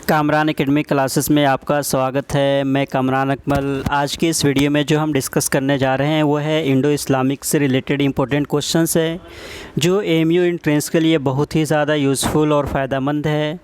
Kamran academy classes में आपका स्वागत है। मैं कामरान अकमल। आज की इस वीडियो में जो हम डिस्कस करने जा रहे हैं वो है इंडो इस्लामिक से रिलेटेड इंपॉर्टेंट क्वेश्चंस है जो एएमयू एंट्रेंस के लिए बहुत ही ज़्यादा यूज़फुल और फ़ायदेमंद है।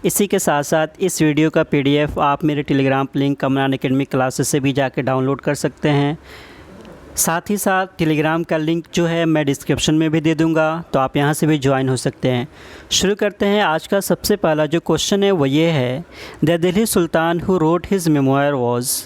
इसी के साथ साथ इस वीडियो का पीडीएफ आप मेरे Telegram link Kamran academy classes से भी जाके डाउनलोड कर सकते हैं। साथ ही साथ टेलीग्राम का लिंक जो है मैं डिस्क्रिप्शन में भी दे दूंगा, तो आप यहां से भी ज्वाइन हो सकते हैं। शुरू करते हैं। आज का सबसे पहला जो क्वेश्चन है वो ये है, the Delhi Sultan who wrote his memoir was.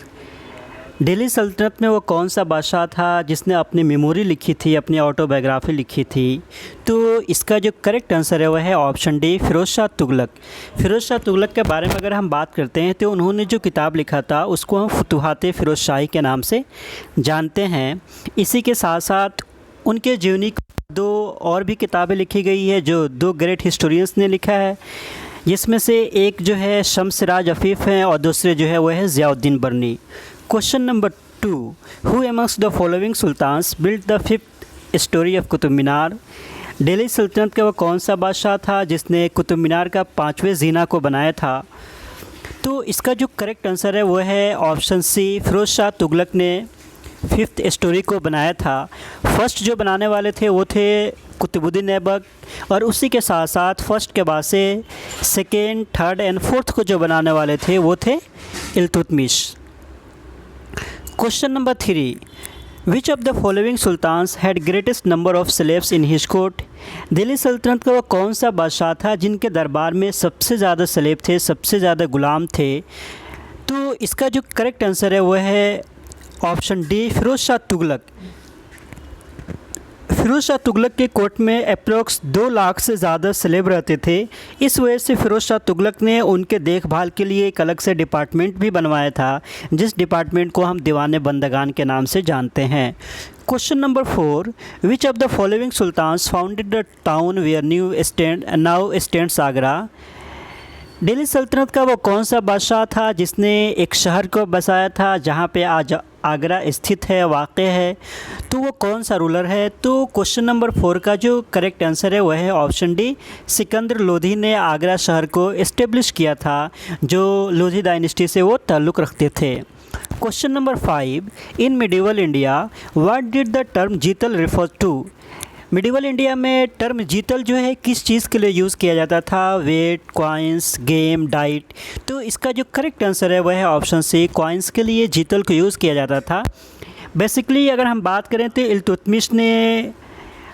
Delhi सल्तनत में वो कौन सा बादशाह था जिसने अपनी मेमोरी लिखी थी, अपनी ऑटोबायोग्राफी लिखी थी। तो इसका जो करेक्ट आंसर है वह है ऑप्शन डी, फ़िरोज़ शाह तुगलक। फ़िरोज़ शाह तुगलक के बारे में अगर हम बात करते हैं तो उन्होंने जो किताब लिखा था उसको हम फुतुहात फ़िरोज़ शाही के नाम से जानते हैं। इसी के साथ साथ उनके जीवनी दो और भी किताबें लिखी गई है जो दो ग्रेट हिस्टोरियंस ने लिखा है, जिसमें से एक जो है शम्स सिराज अफ़ीफ़ हैं और दूसरे जो है वह है Ziauddin Barni. Question number 2, who amongst the following sultans built the 5th storey of Qutub Minar. Delhi सल्तनत का वो कौन सा बादशाह था जिसने कुतुब मीनार का 5वें ज़ीना को बनाया था। तो इसका जो करेक्ट आंसर है वो है ऑप्शन सी, फ़िरोज़ शाह तुगलक ने 5th स्टोरी को बनाया था। फर्स्ट जो बनाने वाले थे वो थे कुतुबुद्दीन ऐबक, और उसी के साथ साथ फर्स्ट के बाद से सेकेंड, थर्ड एंड फोर्थ को जो बनाने वाले थे वो थे Iltutmish. Question number 3, which of the following sultans had greatest number of slaves in his court. Delhi सल्तनत का वो कौन सा बादशाह था जिनके दरबार में सबसे ज़्यादा स्लेव थे, सबसे ज़्यादा गुलाम थे। तो इसका जो करेक्ट आंसर है वो है ऑप्शन डी, फ़िरोज़ शाह तुगलक। फ़िरोज़ शाह तुगलक के कोर्ट में अप्रोक्स 2 लाख से ज़्यादा स्लेब रहते थे। इस वजह से फ़िरोज़ शाह तुगलक ने उनके देखभाल के लिए एक अलग से डिपार्टमेंट भी बनवाया था, जिस डिपार्टमेंट को हम दीवाने बंदगान के नाम से जानते हैं। Question number 4, which of the following sultans founded the town where now stands Agra. Delhi सल्तनत का वो कौन सा बादशाह था जिसने एक शहर को बसाया था जहाँ पे आज आगरा स्थित है, वाक़ है। तो वो कौन सा रूलर है। तो क्वेश्चन नंबर 4 का जो करेक्ट आंसर है वह है ऑप्शन डी, सिकंदर लोधी ने आगरा शहर को इस्टेब्लिश किया था, जो लोधी डायनेस्टी से वो ताल्लुक़ रखते थे। Question number 5, in medieval India what did the term जीतल रेफर टू। मिडिवल इंडिया में टर्म जीतल जो है किस चीज़ के लिए यूज़ किया जाता था। Weight, coins, game, diet. तो इसका जो करेक्ट आंसर है वह है ऑप्शन सी, कॉइन्स के लिए जीतल को यूज़ किया जाता था। बेसिकली अगर हम बात करें तो इल्तुतमिश ने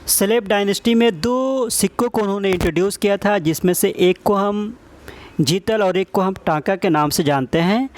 स्लेब डायनेस्टी में 2 सिक्कों को उन्होंने इंट्रोड्यूस किया था, जिसमें से एक को हम जीतल और एक को हम टांका के नाम से जानते हैं।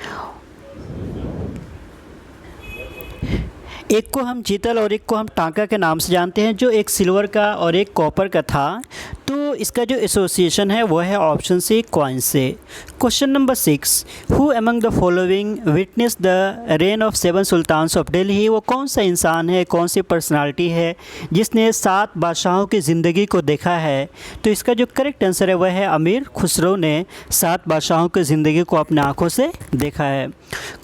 एक को हम जीतल और एक को हम टांका के नाम से जानते हैं, जो एक सिल्वर का और एक कॉपर का था। तो इसका जो एसोसिएशन है वो है ऑप्शन सी, कॉइन से। Question number 6, who among the following witness the reign of 7 sultans of Delhi. वो कौन सा इंसान है, कौन सी पर्सनालिटी है जिसने 7 बादशाहों की ज़िंदगी को देखा है। तो इसका जो करेक्ट आंसर है वह है अमीर खुसरो ने 7 बादशाहों की ज़िंदगी को अपने आँखों से देखा है।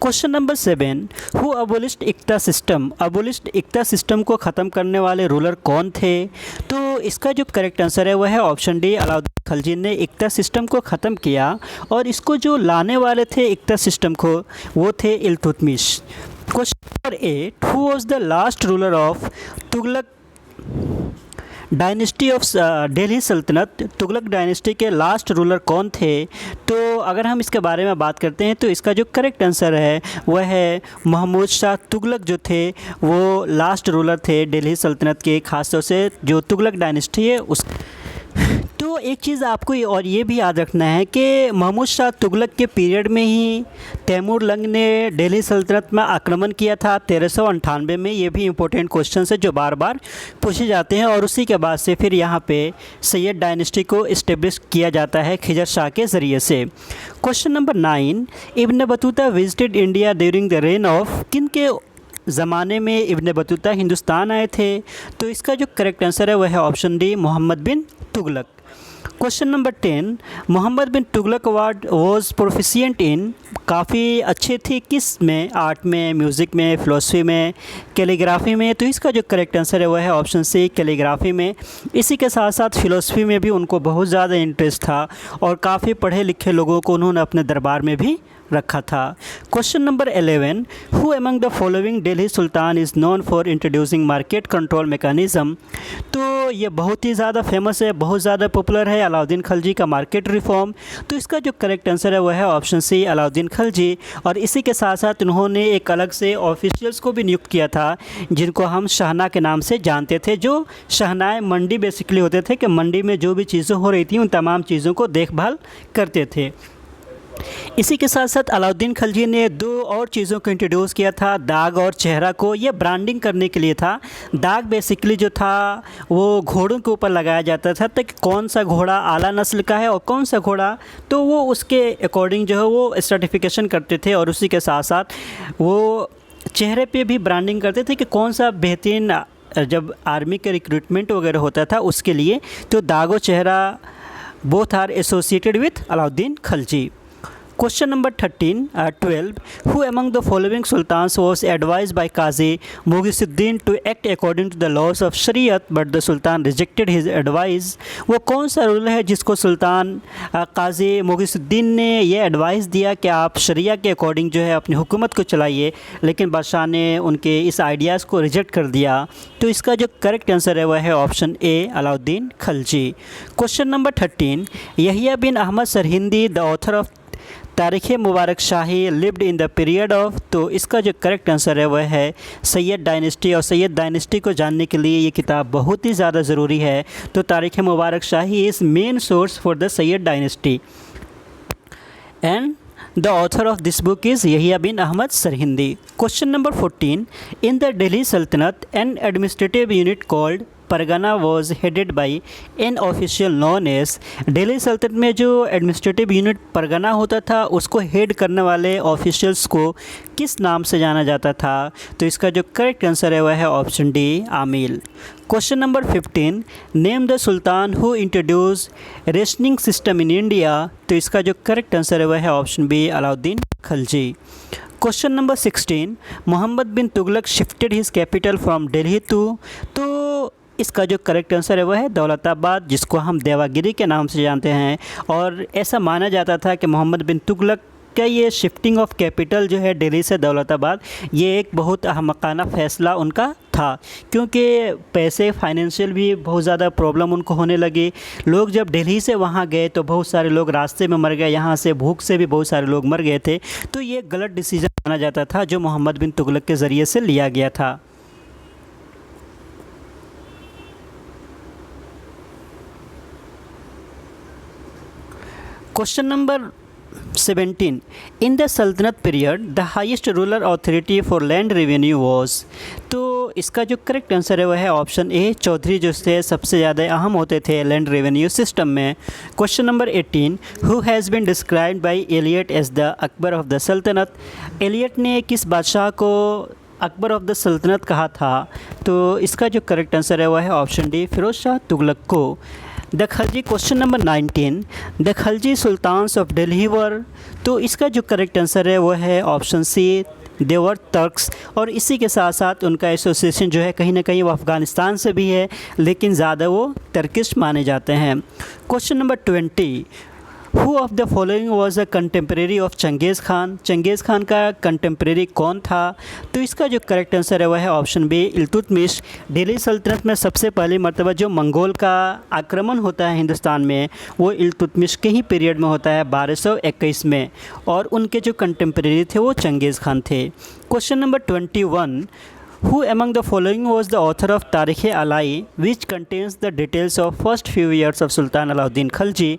Question number 7, who abolished iqta system. Abolished iqta system को ख़त्म करने वाले रूलर कौन थे। तो इसका जो करेक्ट आंसर है वह है ऑप्शन डी, अलाउद्दीन खिलजी ने इक्ता सिस्टम को ख़त्म किया, और इसको जो लाने वाले थे इक्ता सिस्टम को वो थे Iltutmish. Question number 8, who was the last ruler of Tughlaq dynasty of Delhi सल्तनत। तुगलक डायनेस्टी के लास्ट रूलर कौन थे। तो अगर हम इसके बारे में बात करते हैं तो इसका जो करेक्ट आंसर है वह है महमूद शाह तुगलक, जो थे वो लास्ट रूलर थे दिल्ली सल्तनत के, ख़ासतौर से जो तुगलक डायनेस्टी है उस। तो एक चीज़ आपको और ये भी याद रखना है कि महमूद शाह तुगलक के पीरियड में ही तैमूर लंग ने दिल्ली सल्तनत में आक्रमण किया था 1398 में। ये भी इंपॉर्टेंट क्वेश्चन है जो बार बार पूछे जाते हैं, और उसी के बाद से फिर यहाँ पे सैयद डायनेस्टी को इस्टेब्लिश किया जाता है खिजर शाह के ज़रिए से। Question number 9, Ibn Battuta visited India during the reign of. किन के ज़माने में इब्न बतूता हिंदुस्तान आए थे। तो इसका जो करेक्ट आंसर है वह है option D, Mohammad bin Tughlaq. Question number 10, Mohammad bin Tughlaq was proficient in, काफ़ी अच्छे थे किस में, आर्ट में, म्यूज़िक में, फ़िलोसफी में, कैलीग्राफी में। तो इसका जो करेक्ट आंसर है वह है ऑप्शन सी, कैलीग्राफी में। इसी के साथ साथ फ़िलोसफी में भी उनको बहुत ज़्यादा इंटरेस्ट था और काफ़ी पढ़े लिखे लोगों को उन्होंने अपने दरबार में भी रखा था। Question number 11, who among the following Delhi Sultan is known for introducing market control mechanism. तो ये बहुत ही ज़्यादा फेमस है, बहुत ज़्यादा पॉपुलर है, अलाउद्दीन खिलजी का मार्केट रिफॉर्म। तो इसका जो करेक्ट आंसर है वह है ऑप्शन सी, अलाउद्दीन खिलजी। और इसी के साथ साथ उन्होंने एक अलग से ऑफिशियल्स को भी नियुक्त किया था जिनको हम शहना के नाम से जानते थे, जो शहनाए मंडी बेसिकली होते थे कि मंडी में जो भी चीज़ें हो रही थी उन तमाम चीज़ों को देखभाल करते थे। इसी के साथ साथ अलाउद्दीन खिलजी ने दो और चीज़ों को इंट्रोड्यूस किया था, दाग और चेहरा को। ये ब्रांडिंग करने के लिए था। दाग बेसिकली जो था वो घोड़ों के ऊपर लगाया जाता था ताकि कौन सा घोड़ा आला नस्ल का है और कौन सा घोड़ा, तो वो उसके अकॉर्डिंग जो है वो सर्टिफिकेशन करते थे। और उसी के साथ साथ वो चेहरे पे भी ब्रांडिंग करते थे कि कौन सा बेहतरीन, जब आर्मी के रिक्रूटमेंट वगैरह होता था उसके लिए, तो दाग और चेहरा both are associated with Alauddin Khilji. Question number 12, who among the following sultans was advised by Qazi Mughisuddin to act according to the laws of Shariat but the sultan rejected his advice। वो कौन सा रूल है जिसको सुल्तान काजी मुगीसुद्दीन ने ये advice दिया कि आप शरिया के अकॉर्डिंग जो है अपनी हुकूमत को चलाइए, लेकिन बादशाह ने उनके इस आइडियाज़ को रिजेक्ट कर दिया। तो इसका जो करेक्ट आंसर है वह है option A, Alauddin Khilji. Question number 13, Yahiya bin Ahmad Sirhindi the author of Tarikh Mubarak Shahi lived in the period of. तो इसका जो करेक्ट आंसर है वह है सैयद डायनेस्टी। और सैयद डायनेस्टी को जानने के लिए ये किताब बहुत ही ज़्यादा ज़रूरी है। तो Tarikh Mubarak Shahi is main source for the Sayyid dynasty and the author of this book is Yahiya bin Ahmad Sirhindi. Question number 14, in the Delhi sultanate an administrative unit called pargana was headed by an official known as. Delhi सल्तनत में जो एडमिनिस्ट्रेटिव यूनिट परगना होता था उसको head करने वाले officials को किस नाम से जाना जाता था। तो इसका जो करेक्ट आंसर है वह है option D, Amil. Question number 15, name the sultan who introduce rationing system in India. तो इसका जो करेक्ट आंसर है वह है option B, Alauddin Khilji. Question number 16, Mohammad bin Tughlaq shifted his capital from Delhi to. तो इसका जो करेक्ट आंसर है वह है दौलताबाद, जिसको हम देवागिरी के नाम से जानते हैं। और ऐसा माना जाता था कि मोहम्मद बिन तुगलक का ये शिफ्टिंग ऑफ कैपिटल जो है दिल्ली से दौलताबाद, ये एक बहुत अहमकाना फ़ैसला उनका था, क्योंकि पैसे फाइनेंशियल भी बहुत ज़्यादा प्रॉब्लम उनको होने लगी। लोग जब दिल्ली से वहाँ गए तो बहुत सारे लोग रास्ते में मर गए, यहाँ से भूख से भी बहुत सारे लोग मर गए थे। तो ये गलत डिसीजन माना जाता था जो मोहम्मद बिन तुगलक के ज़रिए से लिया गया था। क्वेश्चन नंबर 17, इन द सल्तनत period the highest rural authority for land revenue was. तो इसका जो करेक्ट आंसर है वह है ऑप्शन ए, चौधरी जो से सबसे ज़्यादा अहम होते थे लैंड रेवेन्यू सिस्टम में। Question number 18, who has been described by Elliot as the Akbar of the sultanate. Elliot ने किस बादशाह को अकबर ऑफ द सल्तनत कहा था। तो इसका जो करेक्ट आंसर है वह है ऑप्शन डी, फिरोज़ शाह तुगलक को। The Khalji, question number 19, the Khalji sultans of Delhi were. तो इसका जो करेक्ट आंसर है वो है ऑप्शन सी, दे वर तर्क्स। और इसी के साथ साथ उनका एसोसिएशन जो है कहीं ना कहीं वो अफ़गानिस्तान से भी है, लेकिन ज़्यादा वो तर्किश माने जाते हैं। Question number 20, who of the following was a contemporary of Changez Khan. Changez Khan का कंटेम्प्रेरी कौन था। तो इसका जो करेक्ट आंसर है वह है ऑप्शन बी, इल्तुतमिश। दिल्ली सल्तनत में सबसे पहली मरतबा जो मंगोल का आक्रमण होता है हिंदुस्तान में, वो इल्तुतमिश के ही पीरियड में होता है 1221 में, और उनके जो कंटेम्प्रेरी थे वो चंगेज़ खान थे। Question number 21, Who among the following was the author of Tarikh-e-Alai, which contains the details of first few years of Sultan Alauddin Khilji।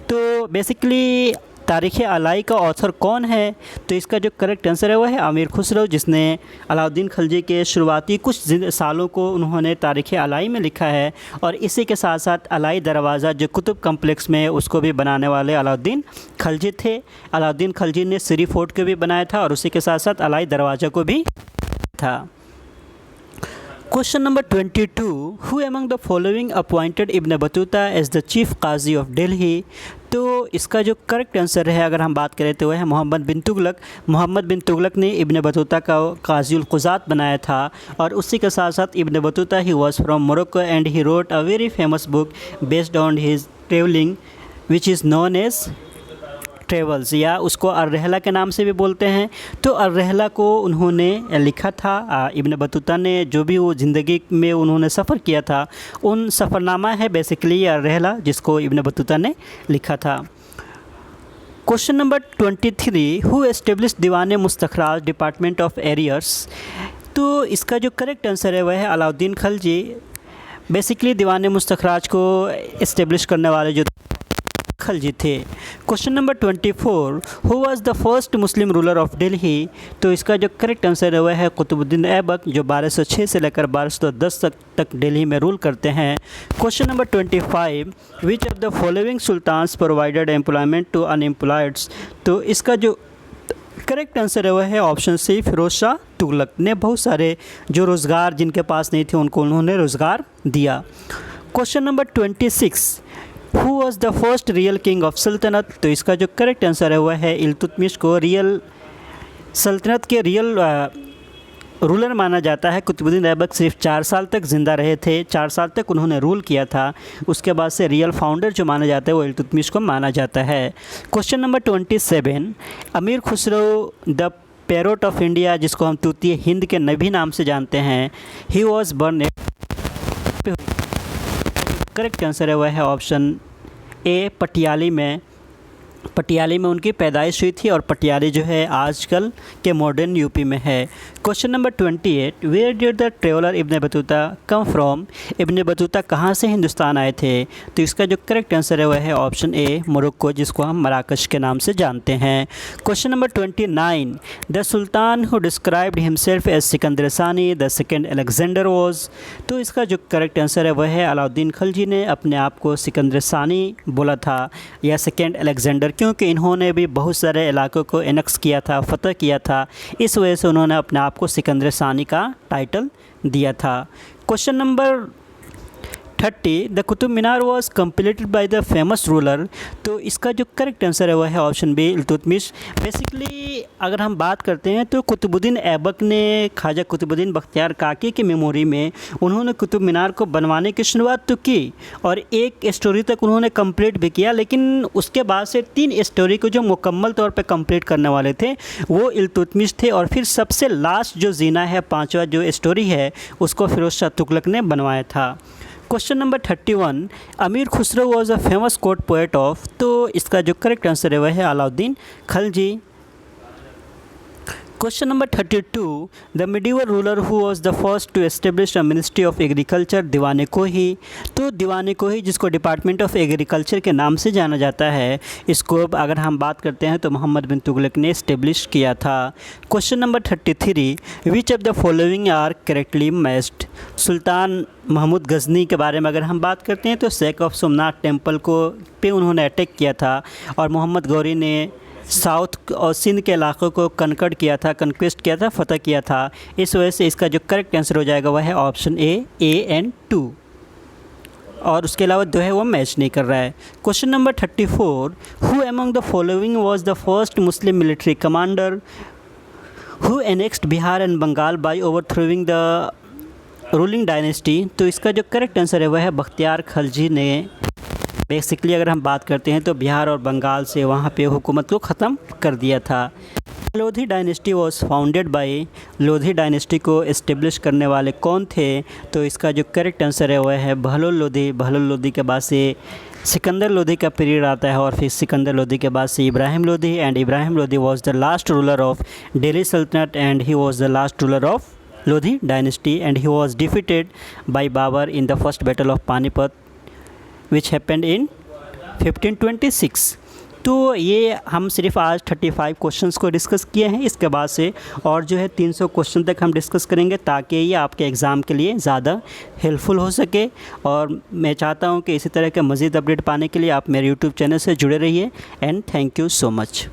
तो बेसिकली तारीख़-ए-अलाई का ऑथर कौन है। तो इसका जो करेक्ट आंसर है वह है अमीर खुसरो, जिसने अलाउद्दीन खिलजी के शुरुआती कुछ सालों को उन्होंने तारीख़-ए-अलाई में लिखा है। और इसी के साथ साथ अलाई दरवाज़ा जो कुतुब कम्प्लेक्स में, उसको भी बनाने वाले अलाउद्दीन खिलजी थे। अलाउद्दीन खिलजी ने सिरी फोर्ट को भी बनाया था और उसी के साथ साथ अलाई दरवाज़ा को भी था। Question number 22, who among the following appointed Ibn Battuta as the chief qazi of Delhi. तो इसका जो करेक्ट आंसर है अगर हम बात करें तो वह है मोहम्मद बिन तुगलक। मोहम्मद बिन तुगलक ने इब्न बतूता का काज़ीउल क़ुज़ात बनाया था। और उसी के साथ साथ इब्न बतूता ही was from Morocco and he wrote a very famous book based on his travelling which is known as travels, या उसको अर्रहला के नाम से भी बोलते हैं। तो अर्रहला को उन्होंने लिखा था इब्न बतूता ने, जो भी वो ज़िंदगी में उन्होंने सफ़र किया था उन सफ़रनामा है बेसिकली अर्रहला, जिसको इब्न बतूता ने लिखा था। Question number 23, who establish Diwan Mustakhraj department of arrears. तो इसका जो करेक्ट आंसर है वह है अलाउद्दीन खलजी। बेसिकली दीवान मुस्तखराज को इस्टेब्लिश करने वाले जो खलजी थे। Question number 24, who was the first Muslim ruler of Delhi. तो इसका जो करेक्ट आंसर है वह है कुतुबुद्दीन ऐबक, जो 1206 से लेकर 1210 तक दिल्ली में रूल करते हैं। Question number 25, which of the following sultans provided employment to unemployeds. तो इसका जो करेक्ट आंसर है वह है ऑप्शन सी, फिरोज शाह तुगलक ने बहुत सारे जो रोज़गार जिनके पास नहीं थे उनको उन्होंने रोज़गार दिया। Question number 26, who was the first real king of सल्तनत। तो इसका जो करेक्ट आंसर है वह है इल्तुतमिश को रियल सल्तनत के रियल रूलर माना जाता है। कुतुबुद्दीन ऐबक सिर्फ 4 साल तक ज़िंदा रहे थे, 4 साल तक उन्होंने रूल किया था। उसके बाद से रियल फाउंडर जो माना जाता है वो इल्तुतमिश को माना जाता है। क्वेश्चन नंबर 27, अमीर Khusro the parrot of India, जिसको हम तूती हिंद के नबी नाम से जानते हैं, he was burn. Correct answer है वह है ऑप्शन ए, पटियाली में उनकी पैदाइश हुई थी। और पटियाली जो है आजकल के मॉडर्न यूपी में है। Question number 28, where did the traveller Ibn Battuta come from. Ibn Battuta कहाँ से हिंदुस्तान आए थे। तो इसका जो करेक्ट आंसर है वह है ऑप्शन ए, मोरक्को, जिसको हम मराकश के नाम से जानते हैं। Question number 29, the sultan who described himself as Sikandar Sani the second Alexander was. तो इसका जो करेक्ट आंसर है वह है अलाउद्दीन खलजी ने अपने आप को सिकंदर सानी बोला था या सेकेंड अलेक्जेंडर, क्योंकि इन्होंने भी बहुत सारे इलाकों को एनेक्स किया था, फतह किया था। इस वजह से उन्होंने अपने आप को सिकंदर सानी का टाइटल दिया था। Question number 30, the Qutub Minar was completed by the famous ruler. तो इसका जो करेक्ट आंसर है वह है ऑप्शन बी, इल्तुतमिश। बेसिकली अगर हम बात करते हैं तो कुतुबुद्दीन ऐबक ने ख्वाजा कुतुबुद्दीन बख्तियार काकी की मेमोरी में उन्होंने कुतुब मीनार को बनवाने की शुरुआत तो की और एक स्टोरी तक उन्होंने कंप्लीट भी किया, लेकिन उसके बाद से 3 स्टोरी को जो मुकम्मल तौर पे कंप्लीट करने वाले थे वो इल्तुतमिश थे। और फिर सबसे लास्ट जो जीना है, 5वां जो स्टोरी है, उसको फिरोज शाह तुगलक ने बनवाया था। Question number 31, Amir Khusrau was a famous court poet of. तो इसका जो करेक्ट आंसर है वह है Alauddin Khalji. Question number 32, the medieval ruler who was the first to establish a ministry of agriculture, Diwan Kohi. तो दीवान कोही जिसको डिपार्टमेंट ऑफ एग्रीकल्चर के नाम से जाना जाता है, इसको अगर हम बात करते हैं तो मोहम्मद बिन तुगलक ने इस्टेब्लिश किया था। Question number 33, which of the following are correctly matched. Sultan Mahmud Ghazni के बारे में अगर हम बात करते हैं तो सेक ऑफ सोमनाथ टेम्पल को पे उन्होंने अटैक किया था और मोहम्मद गौरी ने साउथ और सिंध के इलाक़ों को कनकट किया था, कन्क्वेस्ट किया था, फतह किया था। इस वजह से इसका जो करेक्ट आंसर हो जाएगा वह है ऑप्शन ए एंड 2, और उसके अलावा जो है वो मैच नहीं कर रहा है। Question number 34, who among the following was the first Muslim military commander who annexed Bihar and Bengal by overthrowing the ruling dynasty. तो इसका जो करेक्ट आंसर है वह है बख्तियार खलजी ने। बेसिकली अगर हम बात करते हैं तो बिहार और बंगाल से वहाँ पे हुकूमत को ख़त्म कर दिया था। Lodhi dynasty was founded by, Lodhi dynasty को इस्टेब्लिश करने वाले कौन थे। तो इसका जो करेक्ट आंसर है वह है बहलोल लोधी। बहलोल लोधी के बाद से सिकंदर लोधी का पीरियड आता है और फिर सिकंदर लोधी के बाद से Ibrahim Lodhi, and Ibrahim Lodhi was the last ruler of Delhi sultanate and he was the last ruler of Lodhi dynasty and he was defeated by Babur in the first battle of Panipat which happened in 1526। तो ये हम सिर्फ आज 35 क्वेश्चंस को डिस्कस किए हैं। इसके बाद से और जो है 300 क्वेश्चन तक हम डिस्कस करेंगे ताकि ये आपके एग्ज़ाम के लिए ज़्यादा हेल्पफुल हो सके। और मैं चाहता हूँ कि इसी तरह के मज़ीद अपडेट पाने के लिए आप मेरे YouTube चैनल से जुड़े रहिए। And thank you so much.